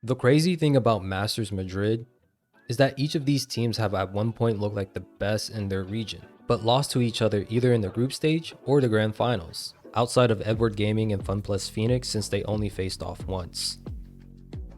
The crazy thing about Masters Madrid is that each of these teams have at one point looked like the best in their region, but lost to each other either in the group stage or the grand finals, outside of Edward Gaming and FunPlus Phoenix since they only faced off once.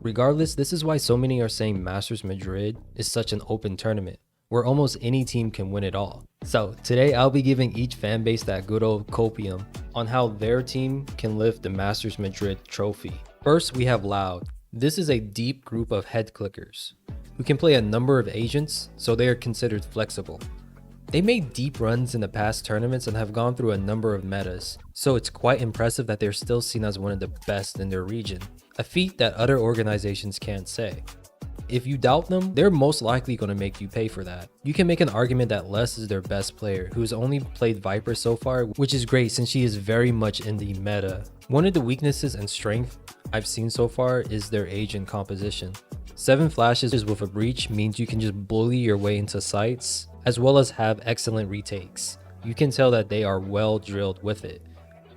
Regardless, this is why so many are saying Masters Madrid is such an open tournament, where almost any team can win it all. So today I'll be giving each fanbase that good old copium on how their team can lift the Masters Madrid trophy. First, we have Loud. This is a deep group of head clickers who can play a number of agents, so they are considered flexible. They made deep runs in the past tournaments and have gone through a number of metas, so it's quite impressive that they're still seen as one of the best in their region, a feat that other organizations can't say. If you doubt them, they're most likely going to make you pay for that. You can make an argument that Les is their best player, who has only played Viper so far, which is great since she is very much in the meta. One of the weaknesses and strength I've seen so far is their agent composition. 7 flashes with a breach means you can just bully your way into sites, as well as have excellent retakes. You can tell that they are well drilled with it.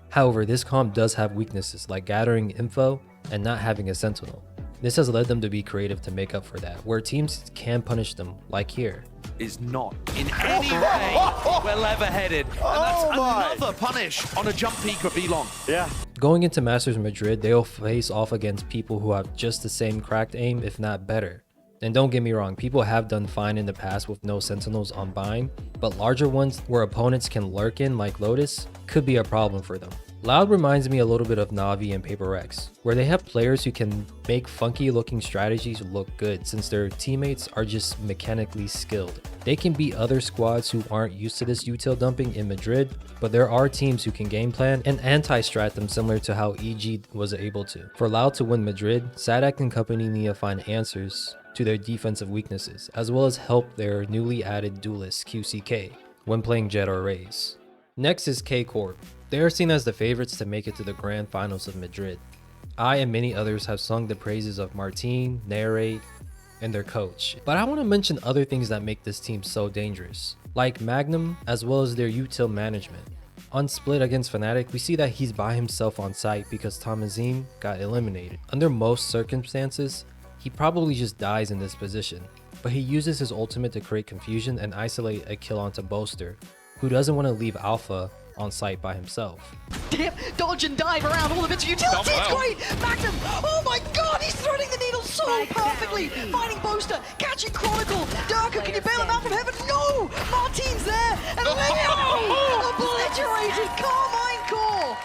However, this comp does have weaknesses like gathering info and not having a Sentinel. This has led them to be creative to make up for that, where teams can punish them, like here. Is not in any way well level-headed. And that's another punish on a jump peak of Elon. Yeah. Going into Masters Madrid, they'll face off against people who have just the same cracked aim, if not better. And don't get me wrong, people have done fine in the past with no Sentinels on bind, but larger ones where opponents can lurk in like Otis could be a problem for them. Loud reminds me a little bit of Na'Vi and Paper Rex, where they have players who can make funky looking strategies look good since their teammates are just mechanically skilled. They can beat other squads who aren't used to this util dumping in Madrid, but there are teams who can game plan and anti-strat them similar to how EG was able to. For Loud to win Madrid, Sadak and company need to find answers to their defensive weaknesses, as well as help their newly added duelist QCK when playing Jet or Raze. Next is K Corp. They are seen as the favorites to make it to the grand finals of Madrid. I and many others have sung the praises of Martin, Narrate, and their coach, but I want to mention other things that make this team so dangerous, like Magnum as well as their util management. On split against Fnatic, we see that he's by himself on site because Tamazine got eliminated. Under most circumstances, he probably just dies in this position, but he uses his ultimate to create confusion and isolate a kill onto Boaster, who doesn't want to leave Alpha on site by himself. Dip, dodge and dive around all the bits of utility. It's great! Magnum! Oh my god, he's threading the needle so perfectly! Finding Boaster, catching Chronicle. Durka, can you bail him out from heaven? No! Martin's there! And Leo! Obliterated Karmine Corp!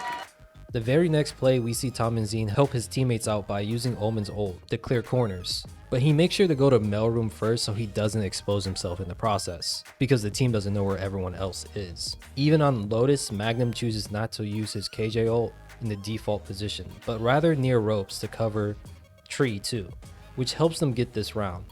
The very next play, we see Tamazine help his teammates out by using Omen's ult to clear corners. But he makes sure to go to mailroom first so he doesn't expose himself in the process, because the team doesn't know where everyone else is. Even on Lotus, Magnum chooses not to use his KJ ult in the default position, but rather near ropes to cover Tree too, which helps them get this round.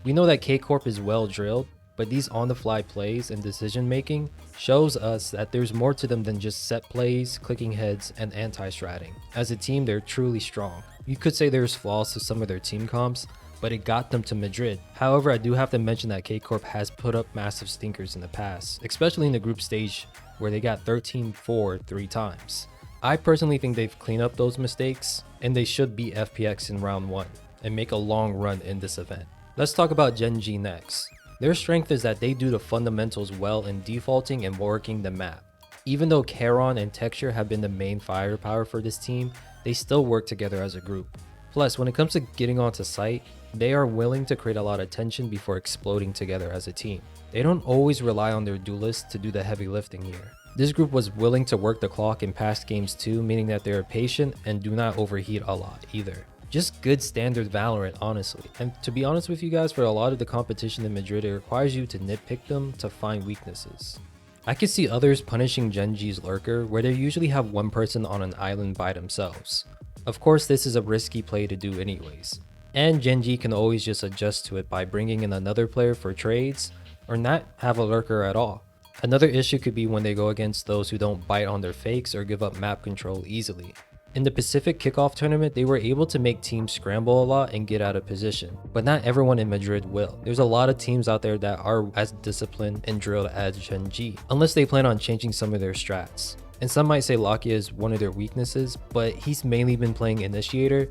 We know that K Corp is well drilled, but these on-the-fly plays and decision-making shows us that there's more to them than just set plays, clicking heads, and anti-stratting. As a team, they're truly strong. You could say there's flaws to some of their team comps, but it got them to Madrid. However, I do have to mention that K Corp has put up massive stinkers in the past, especially in the group stage where they got 13-4 3 times. I personally think they've cleaned up those mistakes, and they should beat FPX in round 1 and make a long run in this event. Let's talk about Gen G next. Their strength is that they do the fundamentals well in defaulting and working the map. Even though Charon and Texture have been the main firepower for this team, they still work together as a group. Plus, when it comes to getting onto site, they are willing to create a lot of tension before exploding together as a team. They don't always rely on their duelists to do the heavy lifting here. This group was willing to work the clock in past games too, meaning that they are patient and do not overheat a lot either. Just good standard Valorant, honestly. And to be honest with you guys, for a lot of the competition in Madrid, it requires you to nitpick them to find weaknesses. I can see others punishing Gen G's lurker, where they usually have one person on an island by themselves. Of course, this is a risky play to do anyways. And Gen G can always just adjust to it by bringing in another player for trades, or not have a lurker at all. Another issue could be when they go against those who don't bite on their fakes or give up map control easily. In the Pacific Kickoff tournament, they were able to make teams scramble a lot and get out of position, but not everyone in Madrid will. There's a lot of teams out there that are as disciplined and drilled as Gen G, unless they plan on changing some of their strats. And some might say Lakia is one of their weaknesses, but he's mainly been playing Initiator,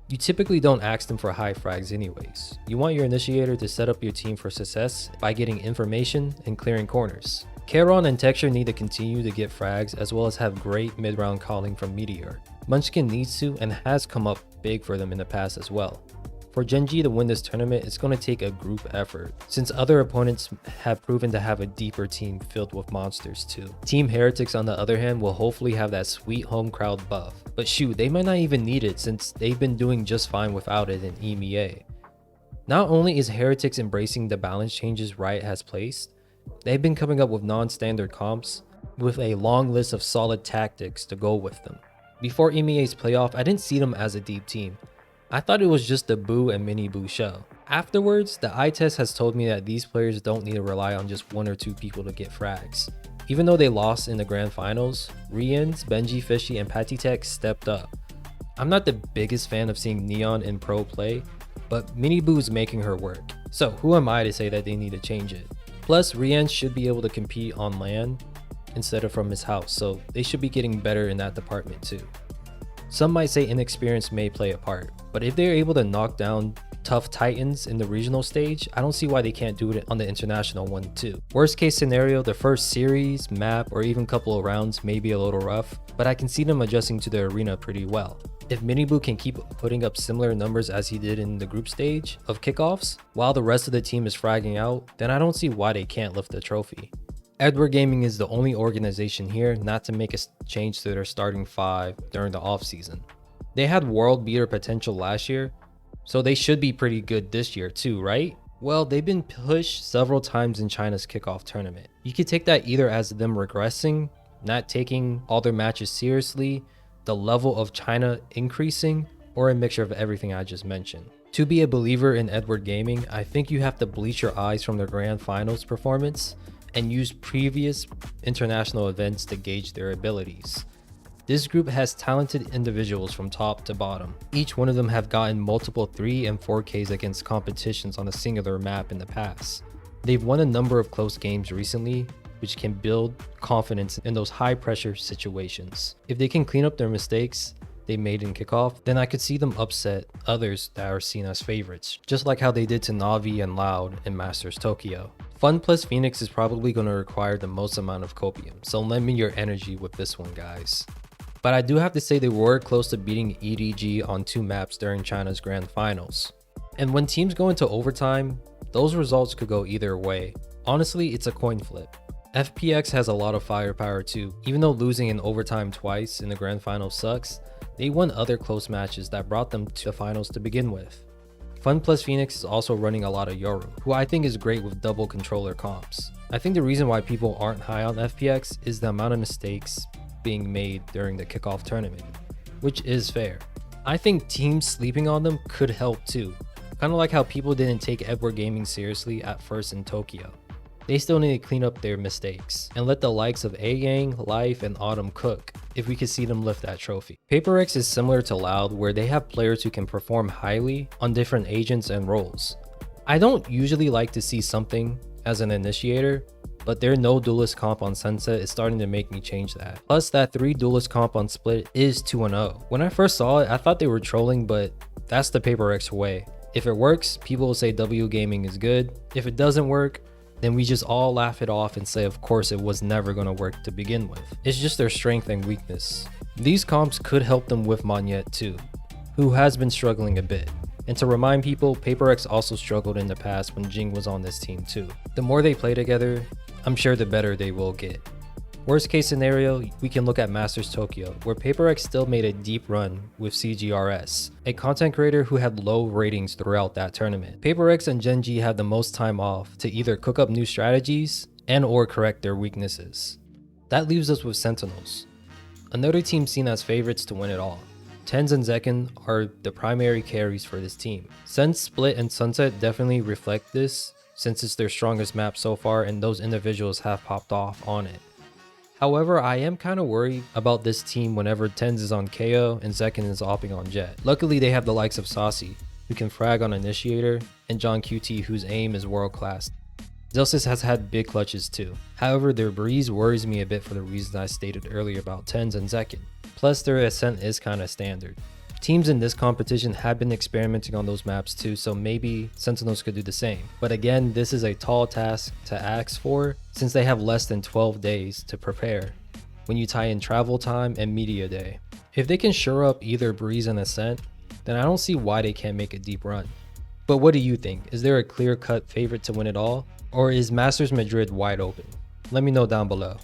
You typically don't ask them for high frags anyways. You want your initiator to set up your team for success by getting information and clearing corners. Charon and Texture need to continue to get frags as well as have great mid-round calling from Meteor. Munchkin needs to and has come up big for them in the past as well. For Gen G to win this tournament, it's going to take a group effort, since other opponents have proven to have a deeper team filled with monsters too. Team Heretics on the other hand will hopefully have that sweet home crowd buff, but shoot, they might not even need it since they've been doing just fine without it in EMEA. Not only is Heretics embracing the balance changes Riot has placed, they've been coming up with non-standard comps with a long list of solid tactics to go with them. Before EMEA's playoff, I didn't see them as a deep team. I thought it was just a Boo and Mini Boo show. Afterwards, the eye test has told me that these players don't need to rely on just 1 or 2 people to get frags. Even though they lost in the grand finals, Riens, Benji, Fishy, and Patitech stepped up. I'm not the biggest fan of seeing Neon in pro play, but Mini Boo's making her work. So who am I to say that they need to change it? Plus, Riens should be able to compete on LAN instead of from his house, so they should be getting better in that department too. Some might say inexperience may play a part, but if they're able to knock down tough titans in the regional stage, I don't see why they can't do it on the international one too. Worst case scenario, the first series, map, or even couple of rounds may be a little rough, but I can see them adjusting to the arena pretty well. If Miniboo can keep putting up similar numbers as he did in the group stage of kickoffs, while the rest of the team is fragging out, then I don't see why they can't lift the trophy. Edward Gaming is the only organization here not to make a change to their starting 5 during the offseason. They had world beater potential last year, so they should be pretty good this year too, right? Well, they've been pushed several times in China's kickoff tournament. You could take that either as them regressing, not taking all their matches seriously, the level of China increasing, or a mixture of everything I just mentioned. To be a believer in Edward Gaming, I think you have to bleach your eyes from their grand finals performance and use previous international events to gauge their abilities. This group has talented individuals from top to bottom. Each one of them have gotten multiple 3 and 4Ks against competitions on a singular map in the past. They've won a number of close games recently, which can build confidence in those high pressure situations. If they can clean up their mistakes they made in kickoff, then I could see them upset others that are seen as favorites, just like how they did to Na'Vi and Loud in Masters Tokyo. Fun plus Phoenix is probably going to require the most amount of copium, so lend me your energy with this one, guys. But I do have to say they were close to beating EDG on 2 maps during China's grand finals. And when teams go into overtime, those results could go either way. Honestly, it's a coin flip. FPX has a lot of firepower too. Even though losing in overtime twice in the grand final sucks, they won other close matches that brought them to the finals to begin with. Fun plus Phoenix is also running a lot of Yoru, who I think is great with double controller comps. I think the reason why people aren't high on FPX is the amount of mistakes being made during the kickoff tournament, which is fair. I think teams sleeping on them could help too, kind of like how people didn't take Edward Gaming seriously at first in Tokyo. They still need to clean up their mistakes and let the likes of Ayang, Life, and Autumn cook if we could see them lift that trophy. PaperX is similar to Loud, where they have players who can perform highly on different agents and roles. I don't usually like to see something as an initiator, but their no duelist comp on Sunset is starting to make me change that. Plus, that 3 duelist comp on Split is 2-0. When I first saw it, I thought they were trolling, but that's the PaperX way. If it works, people will say W Gaming is good. If it doesn't work, then we just all laugh it off and say of course it was never going to work to begin with. It's just their strength and weakness. These comps could help them with Monyet too, who has been struggling a bit. And to remind people, PaperX also struggled in the past when Jing was on this team too. The more they play together, I'm sure the better they will get. Worst case scenario, we can look at Masters Tokyo, where PaperX still made a deep run with CGRS, a content creator who had low ratings throughout that tournament. PaperX and Gen G had the most time off to either cook up new strategies and or correct their weaknesses. That leaves us with Sentinels, another team seen as favorites to win it all. Tens and Zekken are the primary carries for this team. Sen's Split and Sunset definitely reflect this, since it's their strongest map so far and those individuals have popped off on it. However, I am kind of worried about this team whenever Tens is on KO and Zekken is opping on Jet. Luckily, they have the likes of Saucy, who can frag on Initiator, and John QT, whose aim is world class. Zelsis has had big clutches too. However, their breeze worries me a bit for the reasons I stated earlier about Tens and Zekken. Plus, their ascent is kind of standard. Teams in this competition have been experimenting on those maps too, so maybe Sentinels could do the same. But again, this is a tall task to ask for since they have less than 12 days to prepare when you tie in travel time and media day. If they can shore up either Breeze and Ascent, then I don't see why they can't make a deep run. But what do you think? Is there a clear-cut favorite to win it all? Or is Masters Madrid wide open? Let me know down below.